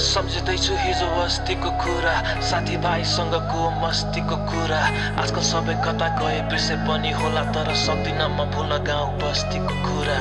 सम्झिँदैछु हिजो अस्तिको कुरा, साथीभाइसँगको मस्तीको कुरा। आजकल सबै कता गए बिर्से पनि होला, तर सक्दिनँ म भुल्न गाउँ बस्तीको कुरा।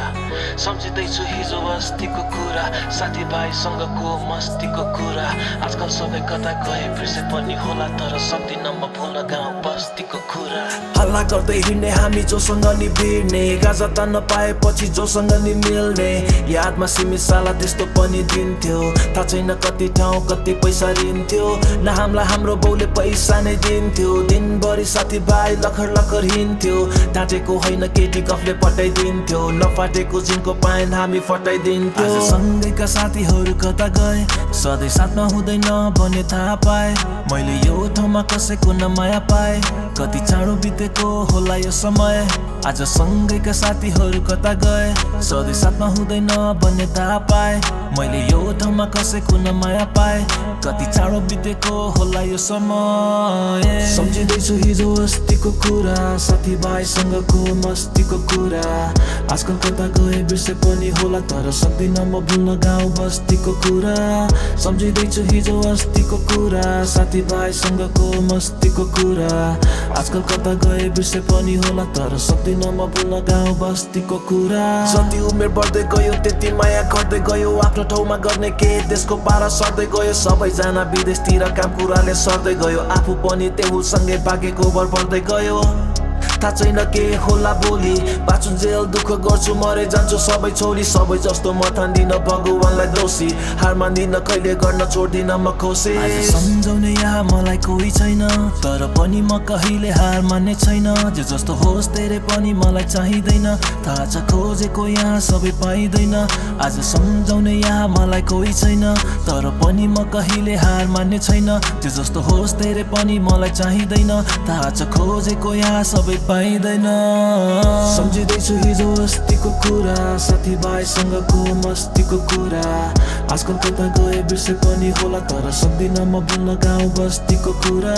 सम्झिँदैछु हिजो अस्तिको कुरा, साथीभाइसँगको मस्तीको कुरा। आजकल सबै कता गए बिर्से पनि होला, तर सक्दिनँ म भुल्न गाउँ बस्तीको कुरा। हल्ला गर्दै हिँड्ने हामी जोसँग नि भिड्ने, गाजा तान्न पाएपछि जोसँग नि मिल्ने। यादमा सीमित साला त्यस्तो पनि दिन्थ्यो, थाहा छैन कति ठाउँ कति पैसा रिन्थ्यो। न हामीलाई हाम्रो बाउले पैसा नै दिन्थ्यो, दिनभरि साथीभाइ लखर लखर हिँड्थ्यो। ढाँटेको होइन केटी गफले पटाइदिन्थ्यो, नफाटेको जिनको पाइन हामी फटाइदिन्थ्यो। आज सँगैका साथीहरू कता गए, सधैँ साथमा हुँदैन भन्ने थाहा पाए। मैले यो ठाउँमा कसैको न माया पाए, कति चाँडो बितेको होला यो समय। आज सँगैका साथीहरू कता गए, सधैँ साथमा हुँदैन भन्ने थाहा पाए। मैले यो ठाउँमा कसैको न माया पाए, कति चाँडो बितेको होला यो समय। सम्झिँदैछु हिजो अस्तिको कुरा, साथीभाइसँगको मस्तीको कुरा। आजकल कता गए बिर्से पनि होला, तर सक्दिनँ म भुल्न गाउँ बस्तीको कुरा। सम्झिँदैछु हिजो अस्तिको कुरा, साथीभाइसँगको मस्तीको कुरा। आजकल कता गए बिर्से पनि होला, तर सक्दिनँ म भुल्न गाउँ बस्तीको कुरा। जति उमेर बढ्दै गयो त्यति माया घट्दै गयो, आफ्नो ठाउँमा गर्ने के देशको पारा सर्दै गयो। सबैजना विदेशतिर काम कुराले सर्दै गयो, आफू पनि तेहुसँगै भागेको भर पर्दै गयो। थाहा छैन के होला भोलि, बाँचुन्जेल दुःख गर्छु मरे जान्छु सबै छोडी। सबै जस्तो म ठान्दिनँ भगवानलाई दोषी, हार मान्दिनँ कहिले गर्न छोड्दिनँ म कोसिस। आज सम्झाउने यहाँ मलाई कोही छैन, तर पनि म कहिले हार मान्ने छैन। जे जस्तो होस् तेरे पनि मलाई चाहिँदैन, थाहा छ खोजेको यहाँ सबै पाइँदैन। आज सम्झाउने यहाँ मलाई कोही छैन, तर पनि म कहिले हार मान्ने छैन। जे जस्तो होस् तेरे पनि मलाई चाहिँदैन, थाहा छ खोजेको यहाँ सबै पाइँदैन। सम्झिँदैछु हिजो अस्तिको कुरा, साथीभाइसँगको मस्तीको कुरा। आजकल कता गए बिर्से पनि होला, तर सक्दिनँ म भुल्न गाउँ बस्तीको कुरा।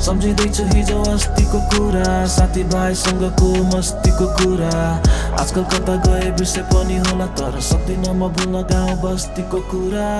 सम्झिँदैछु हिजो अस्तिको कुरा, साथीभाइसँगको मस्तीको कुरा। आजकल कता गए बिर्से पनि होला, तर सक्दिनँ म भुल्न गाउँ बस्तीको कुरा।